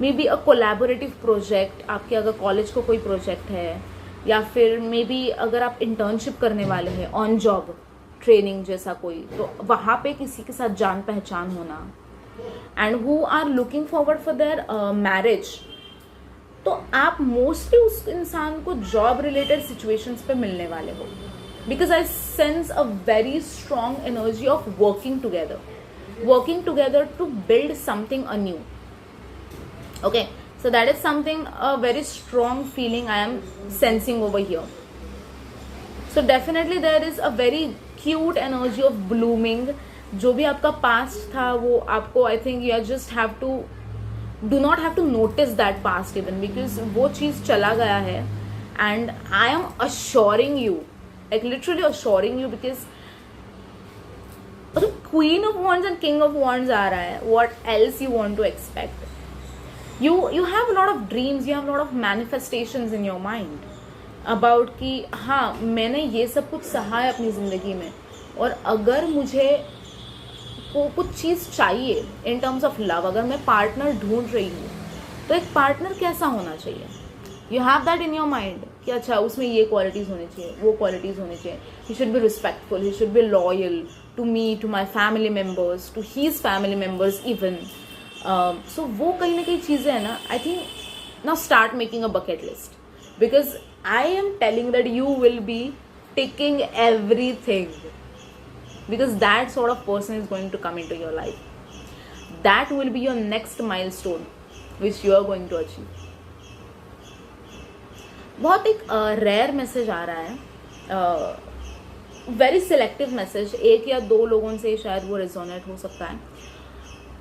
Speaker 1: Maybe a collaborative project, आपके अगर college को कोई प्रोजेक्ट है, या फिर मे बी अगर आप इंटर्नशिप करने वाले हैं, ऑन जॉब ट्रेनिंग जैसा कोई, तो वहाँ पे किसी के साथ जान पहचान होना, and who are looking forward for their marriage. तो आप मोस्टली उस इंसान को जॉब रिलेटेड सिचुएशंस पे मिलने वाले हो, because I sense a very strong energy of working together to build something a new. Okay, so that is something, a very strong feeling I am sensing over here. So definitely there is a very cute energy of blooming. जो भी आपका past था वो आपको, I think you just have to do not have to notice that past even, because वो चीज़ चला गया है. And I am assuring you, like literally assuring you, because the Queen of Wands and King of Wands आ रहा है. What else you want to expect? You have a lot of dreams, you have a lot of manifestations in your mind about कि हाँ मैंने ये सब कुछ सहा है अपनी ज़िंदगी में, और अगर मुझे को कुछ चीज़ चाहिए इन टर्म्स ऑफ लव, अगर मैं पार्टनर ढूंढ रही हूँ, तो एक पार्टनर कैसा होना चाहिए. You have that in your mind कि अच्छा उसमें ये क्वालिटीज़ होनी चाहिए, वो क्वालिटीज़ होनी चाहिए. He should be respectful, he should be loyal to me, to my family members, to his family members even. So वो कहीं ना कहीं चीज़ें हैं ना. I think now start making a bucket list, because I am telling that you will be ticking everything, because that sort of person is going to come into your life. That will be your next milestone which you are going to achieve. बहुत एक rare message आ रहा है, very selective message. 1 या 2 लोगों से शायद वो resonate हो सकता है.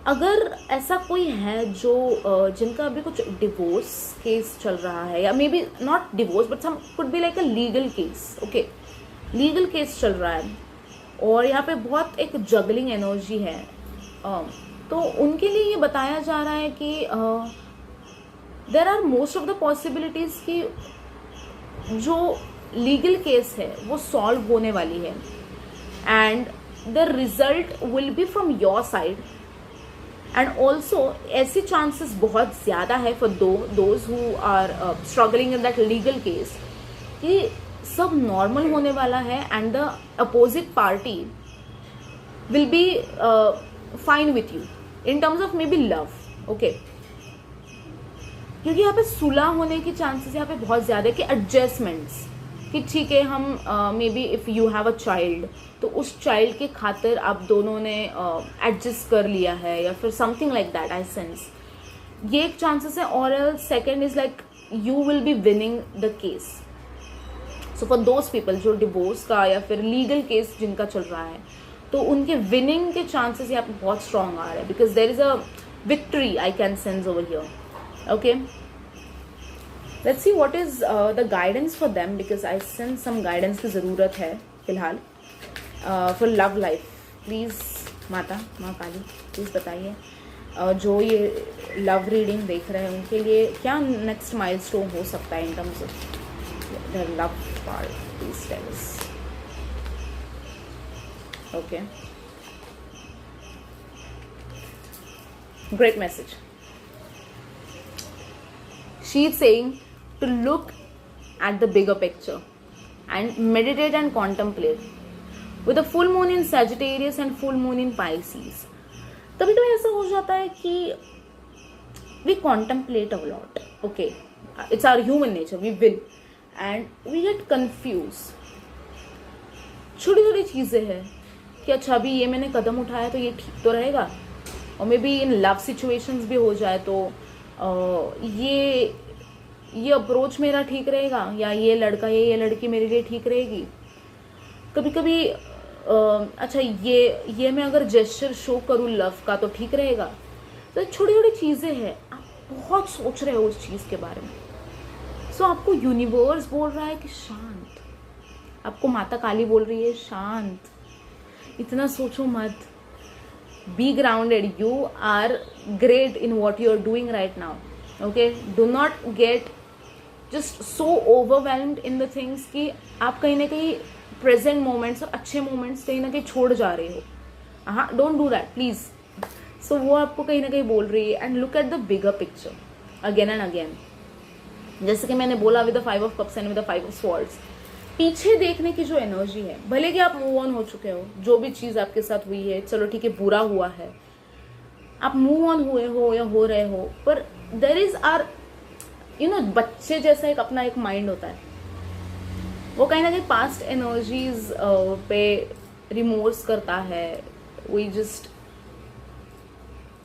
Speaker 1: अगर ऐसा कोई है जो जिनका अभी कुछ डिवोर्स केस चल रहा है, या maybe not divorce but some could be like a legal case. Okay, legal case चल रहा है और यहाँ पे बहुत एक जगलिंग एनर्जी है, तो उनके लिए ये बताया जा रहा है कि there are most of the possibilities कि जो लीगल केस है वो सॉल्व होने वाली है, and the result will be from your side. And also ऐसे चांसेस बहुत ज़्यादा है for those who are struggling in that legal case कि सब नॉर्मल होने वाला है, and the opposite party will be fine with you in terms of maybe love. Okay, क्योंकि यहाँ पे सुलह होने की चांसेस यहाँ पे बहुत ज़्यादा है कि एडजस्टमेंट्स, कि ठीक है हम may be if you have a child, तो उस चाइल्ड के खातिर आप दोनों ने एडजस्ट कर लिया है, या फिर something like that. I sense ये एक चांसेस है. और second is like you will be winning the case. So for those people जो डिवोर्स का या फिर लीगल केस जिनका चल रहा है, तो उनके विनिंग के चांसेस यहाँ पे बहुत स्ट्रॉन्ग आ रहे हैं, because there is a victory I can sense over here. Okay, let's see what is the guidance for them, because I sense some guidance की ज़रूरत है फिलहाल फॉर लव लाइफ. प्लीज़ माता, माँ काली, प्लीज़ बताइए जो ये लव रीडिंग देख रहे हैं उनके लिए क्या नेक्स्ट माइलस्टोन हो सकता है in terms of the love part, please tell us. Okay, great message. She is saying to look at the bigger picture and meditate and contemplate. With a full moon in Sagittarius and full moon in Pisces, कभी कभी ऐसा हो जाता है कि we contemplate a lot. Okay, it's our human nature. We will and we get confused. छोटी छोटी चीज़ें हैं कि अच्छा अभी ये मैंने कदम उठाया तो ये ठीक तो रहेगा, और may be in love situations भी हो जाए तो ये अप्रोच मेरा ठीक रहेगा, या ये लड़का या ये लड़की मेरे लिए ठीक रहेगी. कभी कभी अच्छा ये मैं अगर जेस्चर शो करूँ लव का तो ठीक रहेगा. तो छोटी छोटी चीज़ें हैं, आप बहुत सोच रहे हो उस चीज़ के बारे में. सो आपको यूनिवर्स बोल रहा है कि शांत, आपको माता काली बोल रही है शांत, इतना सोचो मत. Be grounded. You are great in what you are doing right now. Okay, do not get just so overwhelmed in the things कि आप कहीं ना कहीं present moments और अच्छे moments कहीं ना कहीं छोड़ जा रहे हो. हाँ, don't do that please. So वो आपको कहीं ना कहीं बोल रही है and look at the bigger picture again and again. जैसे कि मैंने बोला with the 5 of cups and with the 5 of swords, पीछे देखने की जो एनर्जी है, भले कि आप मूव ऑन हो चुके हो, जो भी चीज़ आपके साथ हुई है, चलो ठीक है बुरा हुआ है, आप मूव ऑन हुए हो या हो रहे हो, पर देर इज आर बच्चे जैसा एक अपना एक माइंड होता है, वो कहीं ना कहीं पास्ट एनर्जीज पे रिमोर्स करता है. We just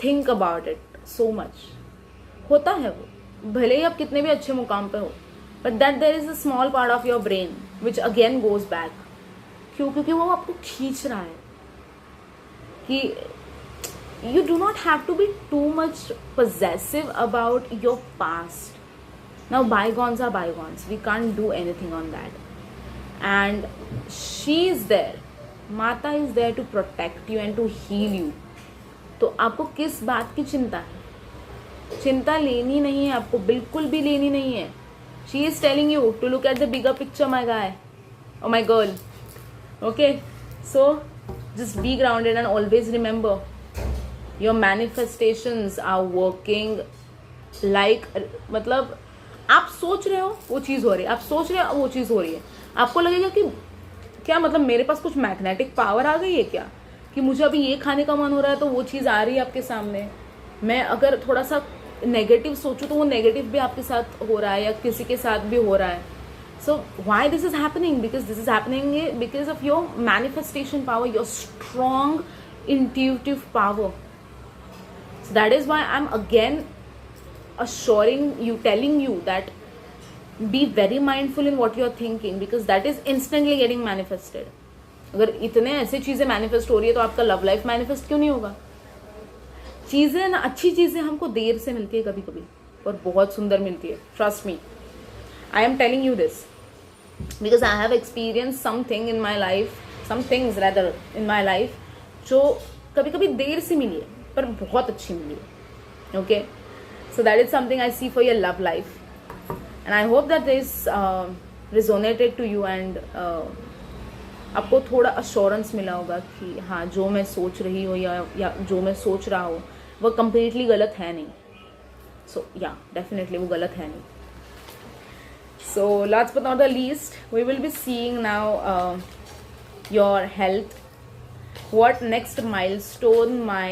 Speaker 1: think about it so much. होता है वो, भले ही आप कितने भी अच्छे मुकाम पे हो, but that there is a small part of your brain which again goes back. क्यों? क्योंकि वो आपको खींच रहा है कि you do not have to be too much possessive about your past. Now bygones are bygones. We can't do anything on that. And she is there. माता is there to protect you and to heal you. तो आपको किस बात की चिंता है? चिंता लेनी नहीं है आपको, बिल्कुल भी लेनी नहीं है. She is telling you to look at the bigger picture, my guy or my girl. Okay, so just be grounded and always remember your manifestations are working like, मतलब आप सोच रहे हो वो चीज़ हो रही है, आप सोच रहे हो वो चीज़ हो रही है. आपको लगेगा कि क्या मतलब मेरे पास कुछ मैग्नेटिक पावर आ गई है क्या, कि मुझे अभी ये खाने का मन हो रहा है तो वो चीज़ आ रही है आपके सामने. मैं अगर थोड़ा सा नेगेटिव सोचूं तो वो नेगेटिव भी आपके साथ हो रहा है या किसी के साथ भी हो रहा है. So why this is happening? Because this is happening because of your manifestation power, your strong intuitive power. So that is why I'm again assuring you, telling you that be very mindful in what you're thinking, because that is instantly getting manifested. अगर इतने ऐसे चीज़ें manifest हो रही है तो आपका love life manifest क्यों नहीं होगा? चीज़ें ना, अच्छी चीज़ें हमको देर से मिलती है कभी कभी, और बहुत सुंदर मिलती है. Trust me, I am telling you this because I have experience something in my life, some things rather in my life, जो कभी कभी देर से मिली है पर बहुत अच्छी मिली है. Okay, so that is something I see for your love life, and I hope that this resonated to you, and आपको थोड़ा अश्योरेंस मिला होगा कि हाँ, जो मैं सोच रही हूँ या जो मैं सोच रहा हूँ वो कंप्लीटली गलत है नहीं. सो या डेफिनेटली वो गलत है नहीं. So last but not the least, we will be seeing now your health. What next milestone my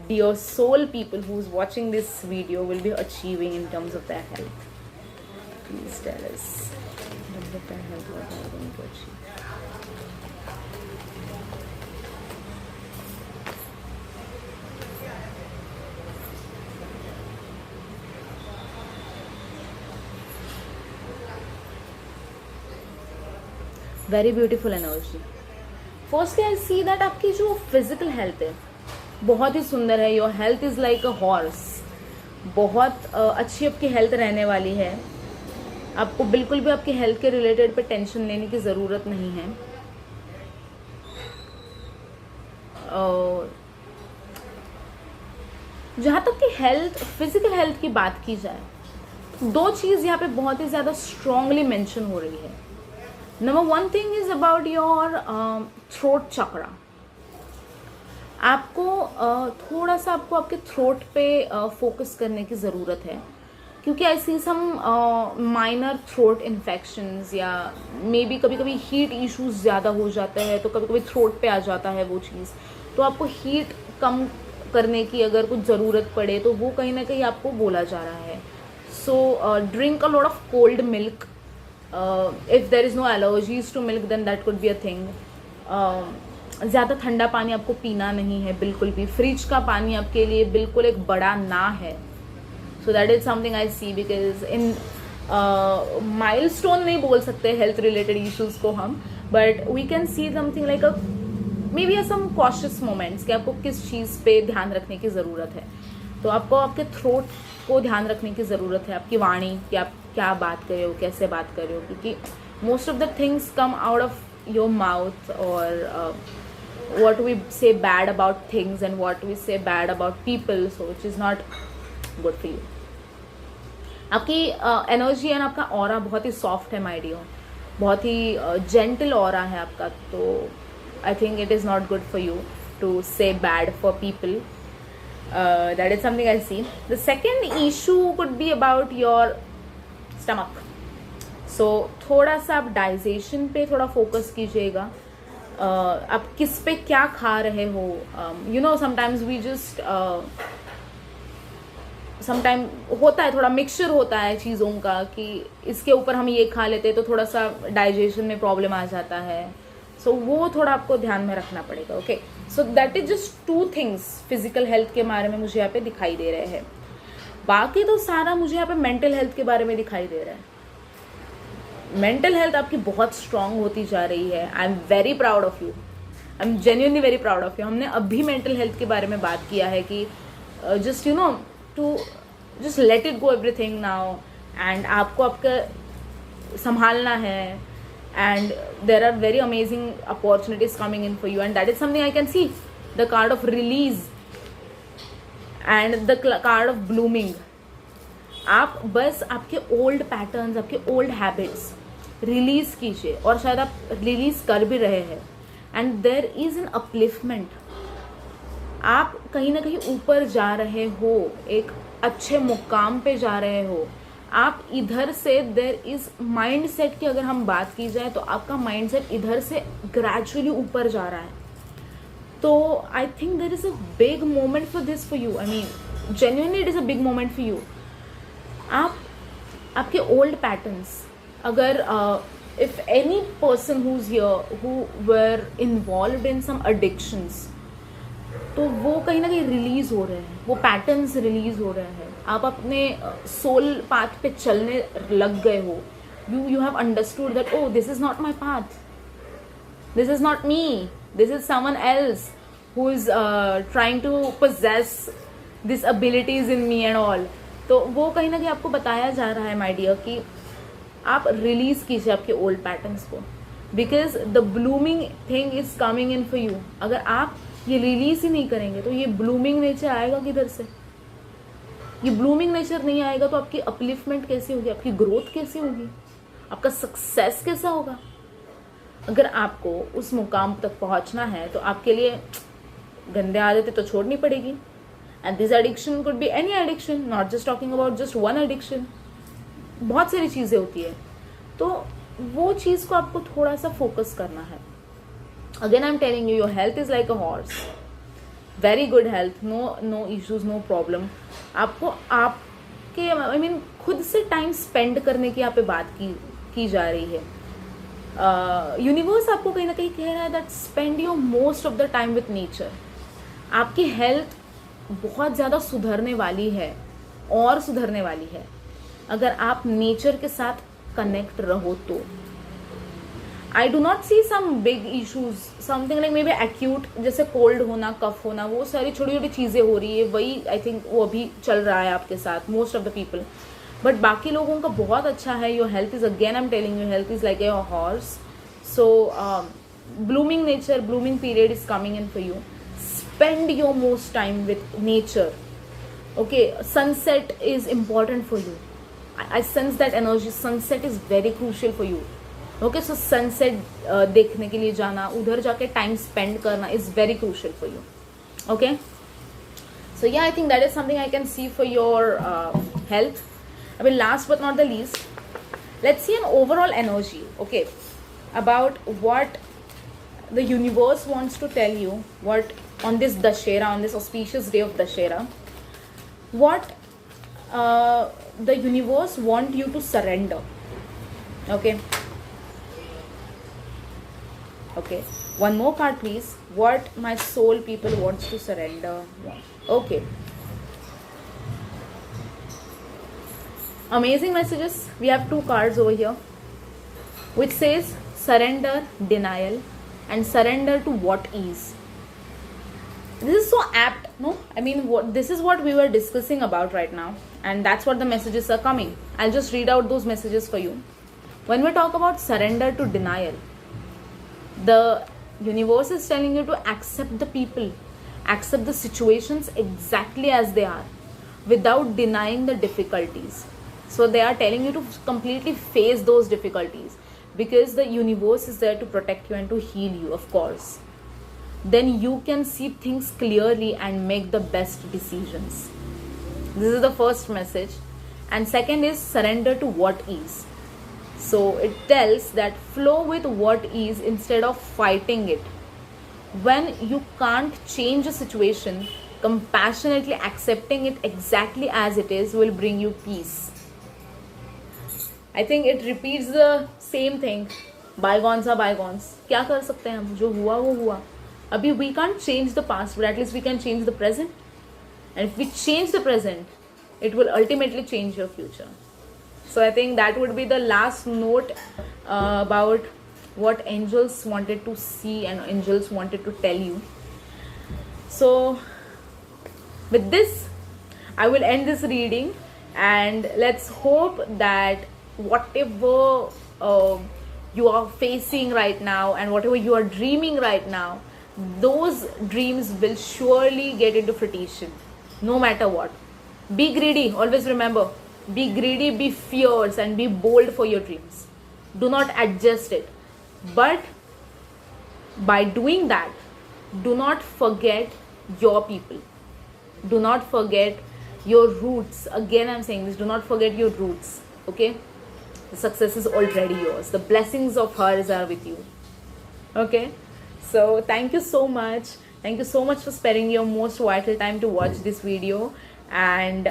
Speaker 1: dear soul people who's watching this video will be achieving in terms of their health? Please tell us. In terms of their health, what are they going to achieve? Very beautiful energy. Firstly I see that आपकी जो physical health है बहुत ही सुंदर है. Your health is like a horse. बहुत अच्छी आपकी health रहने वाली है. आपको बिल्कुल भी आपकी हेल्थ के रिलेटेड पे टेंशन लेने की ज़रूरत नहीं है. जहाँ तक कि हेल्थ, फिजिकल हेल्थ की बात की जाए, दो चीज़ यहाँ पे बहुत ही ज़्यादा स्ट्रांगली मेंशन हो रही है. Number one thing is about your throat chakra. आपको थोड़ा सा आपको आपके थ्रोट पे फोकस करने की ज़रूरत है, क्योंकि आई सी सम माइनर थ्रोट इन्फेक्शंस, या मे बी कभी कभी हीट इश्यूज ज़्यादा हो जाते हैं तो कभी कभी थ्रोट पे आ जाता है वो चीज़. तो आपको हीट कम करने की अगर कुछ ज़रूरत पड़े तो वो कहीं ना कहीं आपको बोला जा रहा है. So drink a lot of cold milk. If there is no allergies to milk then that could be a thing. ज़्यादा ठंडा पानी आपको पीना नहीं है बिल्कुल भी. फ्रिज का पानी आपके लिए बिल्कुल एक बड़ा ना है. So that is something I see, because in milestone नहीं बोल सकते हेल्थ रिलेटेड इश्यूज को हम, but we can see something like a maybe some cautious moments कि आपको किस चीज़ पे ध्यान रखने की ज़रूरत है. तो आपको आपके थ्रोट को ध्यान रखने की ज़रूरत है, आपकी वाणी कि आप क्या बात कर रहे हो, कैसे बात कर रहे हो, क्योंकि most of the things come out of your mouth, और what we say bad about things and what we say bad about people, so which is not good for you. आपकी एनर्जी एंड आपका aura बहुत ही soft है my dear, बहुत ही gentle aura है आपका. तो I think it is not good for you to say bad for people. That is something I see. The second issue could be about your stomach. So थोड़ा सा आप digestion पे थोड़ा फोकस कीजिएगा. आप किस पे क्या खा रहे हो. You know sometimes we just sometime होता है, थोड़ा मिक्सचर होता है चीज़ों का कि इसके ऊपर हम ये खा लेते हैं तो थोड़ा सा डाइजेशन में प्रॉब्लम आ जाता है. सो वो थोड़ा आपको ध्यान में रखना पड़ेगा. Okay, so that is just two things physical health के बारे में मुझे यहाँ पे दिखाई दे रहे हैं. बाकी तो सारा मुझे यहाँ पे मेंटल हेल्थ के बारे में दिखाई दे रहा है. मेंटल हेल्थ आपकी बहुत स्ट्रांग होती जा रही है. आई am very proud of you. I am genuinely very proud of you. हमने अभी मेंटल हेल्थ के बारे में बात किया है कि just you know to just let it go everything now, and आपको आपका संभालना है, and there are very amazing opportunities coming in for you, and that is something I can see. The card of release and the card of blooming. आप बस आपके old patterns, आपके old habits release कीजिए, और शायद आप release कर भी रहे हैं, and there is an upliftment. आप कहीं ना कहीं ऊपर जा रहे हो, एक अच्छे मुकाम पे जा रहे हो. आप इधर से देयर इज माइंड सेट की अगर हम बात की जाए तो आपका माइंड सेट इधर से ग्रेजुअली ऊपर जा रहा है. तो I think there is a big moment for this for you. I mean genuinely it is a big moment for you. आप आपके ओल्ड पैटर्न्स, अगर if any person who is here who were involved in some addictions, तो वो कहीं ना कहीं release हो रहे हैं, वो पैटर्न्स रिलीज हो रहे हैं. आप अपने सोल पाथ पे चलने लग गए हो. You have understood that oh this is not my path, this is not me, this is someone else who is trying to possess this abilities in me and all. तो वो कहीं ना कहीं आपको बताया जा रहा है माय डियर कि आप रिलीज कीजिए आपके ओल्ड पैटर्न्स को, because the blooming thing is coming in for you. अगर आप ये रिलीज ही नहीं करेंगे तो ये ब्लूमिंग नेचर आएगा किधर से. ये ब्लूमिंग नेचर नहीं आएगा तो आपकी अपलिफ्टमेंट कैसी होगी, आपकी ग्रोथ कैसी होगी, आपका सक्सेस कैसा होगा. अगर आपको उस मुकाम तक पहुंचना है तो आपके लिए गंदे आदतें तो छोड़नी पड़ेगी. And this addiction could be any addiction, not just talking about just one addiction. बहुत सारी चीज़ें होती है. तो वो चीज़ को आपको थोड़ा सा फोकस करना है. Again I'm telling you, your health is like a horse. Very good health, no issues, no problem. आपको आपके I mean खुद से टाइम स्पेंड करने की यहाँ पे बात की जा रही है. यूनिवर्स आपको कहीं ना कहीं कह रहा है that spend your most of the time with nature. आपकी हेल्थ बहुत ज़्यादा सुधरने वाली है और सुधरने वाली है अगर आप नेचर के साथ कनेक्ट रहो तो. I do not see some big issues, something like maybe acute, जैसे कोल्ड होना, कफ होना, वो सारी छोटी छोटी चीज़ें हो रही है, वही आई थिंक वो अभी चल रहा है आपके साथ most of the people. But बाकी लोगों का बहुत अच्छा है. Your health is again I am telling you, health is like a horse. So blooming nature, blooming period is coming in for you. Spend your most time with nature. Okay, sunset is important for you. I sense that energy. Sunset is very crucial for you. Okay, so sunset देखने के लिए जाना, उधर जाके time spend करना is very crucial for you. Okay, so yeah, I think that is something I can see for your health. I mean, last but not the least, let's see an overall energy. Okay, about what the universe wants to tell you. What on this Dashera, on this auspicious day of Dashera, what the universe want you to surrender. Okay, okay, one more card please. What my soul people wants to surrender. Okay, amazing messages. We have two cards over here which says surrender, denial, and surrender to what is. This is so apt, no? I mean, this is what we were discussing about right now, and that's what the messages are coming. I'll just read out those messages for you. When we talk about surrender to denial, the universe is telling you to accept the people, accept the situations exactly as they are, without denying the difficulties. So they are telling you to completely face those difficulties, because the universe is there to protect you and to heal you, of course. Then you can see things clearly and make the best decisions. This is the first message. And second is surrender to what is. So it tells that flow with what is instead of fighting it. When you can't change a situation, compassionately accepting it exactly as it is will bring you peace. I think it repeats the same thing. Bygones are bygones. क्या कर सकते हैं हम? जो हुआ वो हुआ. Abhi, we can't change the past, but at least we can change the present. And if we change the present, it will ultimately change your future. So I think that would be the last note about what angels wanted to see and angels wanted to tell you. So with this, I will end this reading, and let's hope that whatever you are facing right now and whatever you are dreaming right now, those dreams will surely get into fruition, no matter what. Be greedy, always remember. Be greedy, be fierce, and be bold for your dreams. Do not adjust it. But by doing that, do not forget your people. Do not forget your roots. Again, I'm saying this, do not forget your roots. Okay? The success is already yours. The blessings of hers are with you. Okay? So thank you so much. Thank you so much for sparing your most vital time to watch this video. And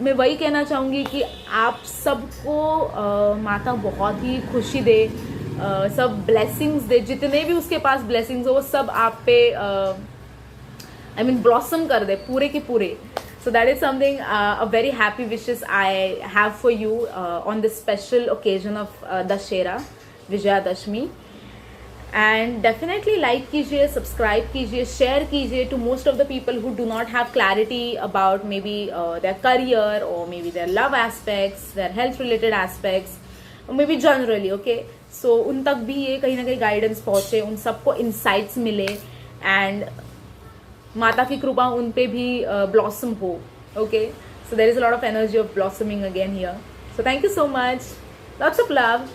Speaker 1: मैं वही कहना चाहूँगी कि आप सबको माता बहुत ही खुशी दे, सब ब्लेसिंग्स दे, जितने भी उसके पास ब्लेसिंग्स हो वो सब आप पे I mean blossom कर दे पूरे के पूरे. So that is something, a very happy wishes I have for you on this special occasion of Dashera, Vijayadashmi. And definitely like कीजिए, subscribe कीजिए, share कीजिए to most of the people who do not have clarity about maybe their career or maybe their love aspects, their health related aspects, or maybe generally. Okay, so उन तक भी ये कहीं ना कहीं guidance पहुँचे, उन सबको insights मिले, and माता की कृपा उन पे भी blossom हो. Okay, so there is a lot of energy of blossoming again here. So thank you so much. Lots of love.